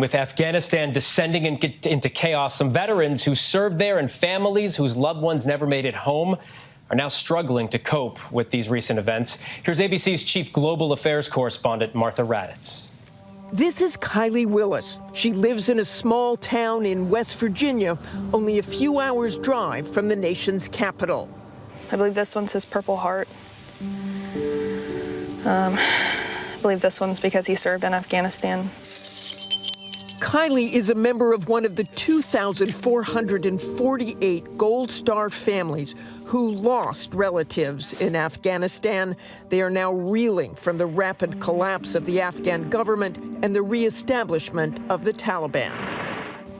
With Afghanistan descending into chaos, some veterans who served there and families whose loved ones never made it home are now struggling to cope with these recent events. Here's ABC's chief global affairs correspondent, Martha Raddatz. This is Kylie Willis. She lives in a small town in West Virginia, only a few hours' drive from the nation's capital. I believe this one's his Purple Heart. I believe this one's because he served in Afghanistan. Kylie is a member of one of the 2,448 Gold Star families who lost relatives in Afghanistan. They are now reeling from the rapid collapse of the Afghan government and the reestablishment of the Taliban.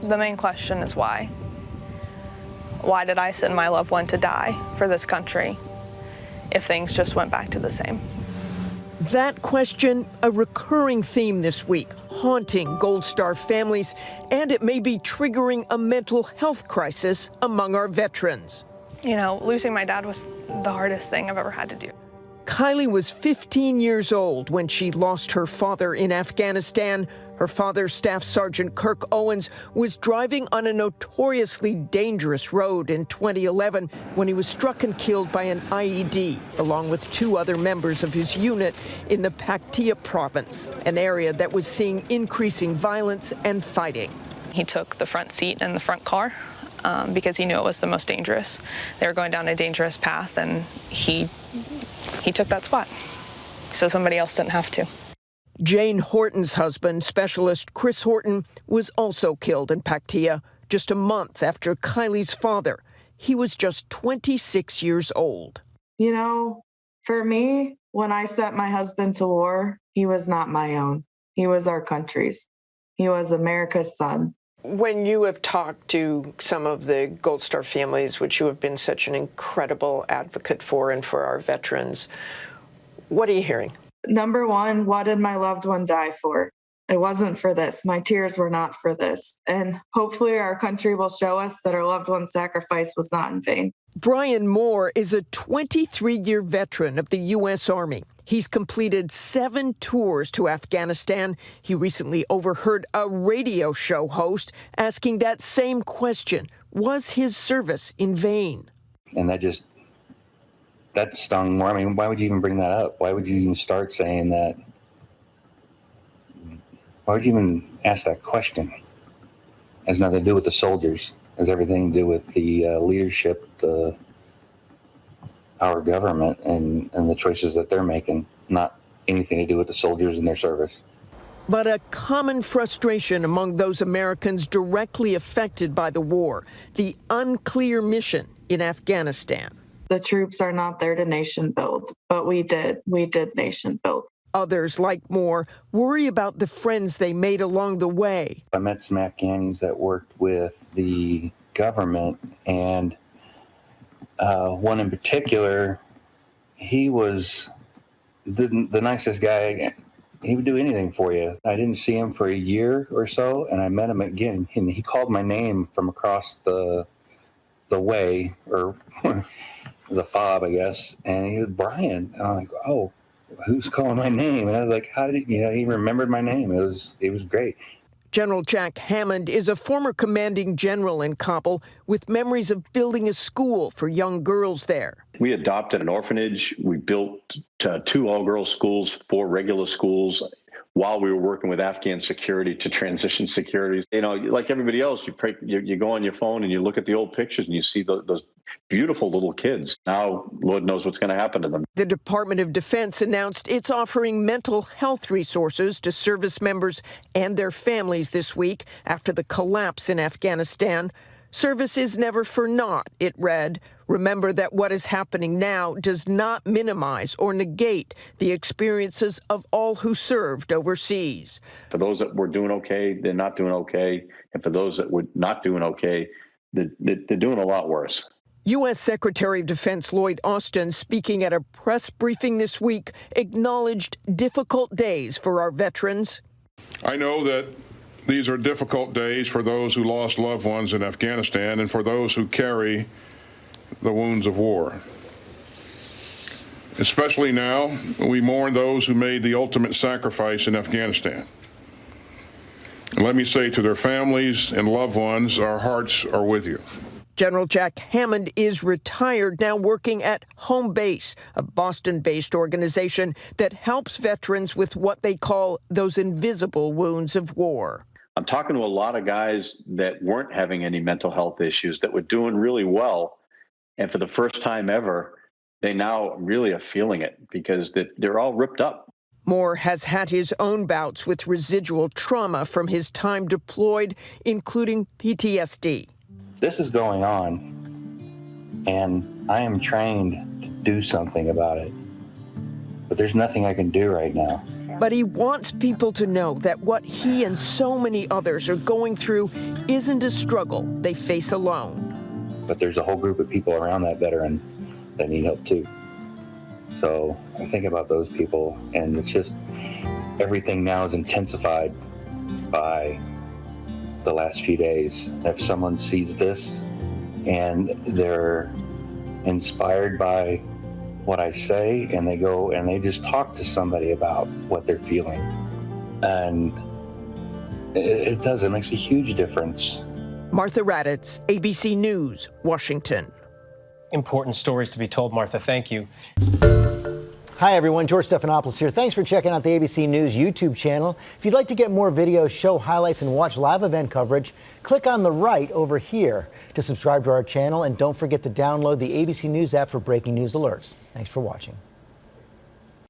The main question is why? Why did I send my loved one to die for this country if things just went back to the same? That question, a recurring theme this week, haunting Gold Star families, and it may be triggering a mental health crisis among our veterans. You know, losing my dad was the hardest thing I've ever had to do. Kylie was 15 years old when she lost her father in Afghanistan. Her father, Staff Sergeant Kirk Owens, was driving on a notoriously dangerous road in 2011 when he was struck and killed by an IED, along with two other members of his unit in the Paktia province, an area that was seeing increasing violence and fighting. He took the front seat in the front car because he knew it was the most dangerous. They were going down a dangerous path, and he took that spot so somebody else didn't have to. Jane Horton's husband, Specialist Chris Horton, was also killed in Paktia just a month after Kylie's father. He was just 26 years old. You know, for me, when I sent my husband to war, he was not my own. He was our country's. He was America's son. When you have talked to some of the Gold Star families, which you have been such an incredible advocate for and for our veterans, what are you hearing? Number one, what did my loved one die for? It wasn't for this. My tears were not for this. And hopefully our country will show us that our loved one's sacrifice was not in vain. Brian Moore is a 23-year veteran of the U.S. Army. He's completed 7 tours to Afghanistan. He recently overheard a radio show host asking that same question. Was his service in vain? And that stung more. I mean, why would you even bring that up? Why would you even start saying that? Why would you even ask that question? It has nothing to do with the soldiers. It has everything to do with the leadership, our government, and the choices that they're making, not anything to do with the soldiers and their service. But a common frustration among those Americans directly affected by the war, the unclear mission in Afghanistan. The troops are not there to nation build, but we did nation build. Others, like Moore, worry about the friends they made along the way. I met some Afghanis that worked with the government, and one in particular, he was the nicest guy. He would do anything for you. I didn't see him for a year or so, and I met him again, and he called my name from across the way, or the fob, I guess, and he was Brian. And I'm like, oh, who's calling my name? And I was like, how did he remembered my name. It was great. General Jack Hammond is a former commanding general in Kabul with memories of building a school for young girls there. We adopted an orphanage. We built 2 all-girls schools, 4 regular schools, while we were working with Afghan security to transition security. You know, like everybody else, you go on your phone and you look at the old pictures and you see those beautiful little kids. Now, Lord knows what's going to happen to them. The Department of Defense announced it's offering mental health resources to service members and their families this week after the collapse in Afghanistan. Service is never for naught, it read. Remember that what is happening now does not minimize or negate the experiences of all who served overseas. For those that were doing okay, they're not doing okay. And for those that were not doing okay, they're doing a lot worse. U.S. Secretary of Defense Lloyd Austin, speaking at a press briefing this week, acknowledged difficult days for our veterans. I know that these are difficult days for those who lost loved ones in Afghanistan and for those who carry the wounds of war. Especially now, we mourn those who made the ultimate sacrifice in Afghanistan. And let me say to their families and loved ones, our hearts are with you. General Jack Hammond is retired, now working at Home Base, a Boston-based organization that helps veterans with what they call those invisible wounds of war. I'm talking to a lot of guys that weren't having any mental health issues, that were doing really well. And for the first time ever, they now really are feeling it because they're all ripped up. Moore has had his own bouts with residual trauma from his time deployed, including PTSD. This is going on, and I am trained to do something about it. But there's nothing I can do right now. But he wants people to know that what he and so many others are going through isn't a struggle they face alone. But there's a whole group of people around that veteran that need help too. So I think about those people, and it's just everything now is intensified by the last few days. If someone sees this and they're inspired by what I say, and they go and they just talk to somebody about what they're feeling, and it does, it makes a huge difference. Martha Raddatz, ABC News, Washington. Important stories to be told, Martha. Thank you. Hi, everyone. George Stephanopoulos here. Thanks for checking out the ABC News YouTube channel. If you'd like to get more videos, show highlights, and watch live event coverage, click on the right over here to subscribe to our channel. And don't forget to download the ABC News app for breaking news alerts. Thanks for watching.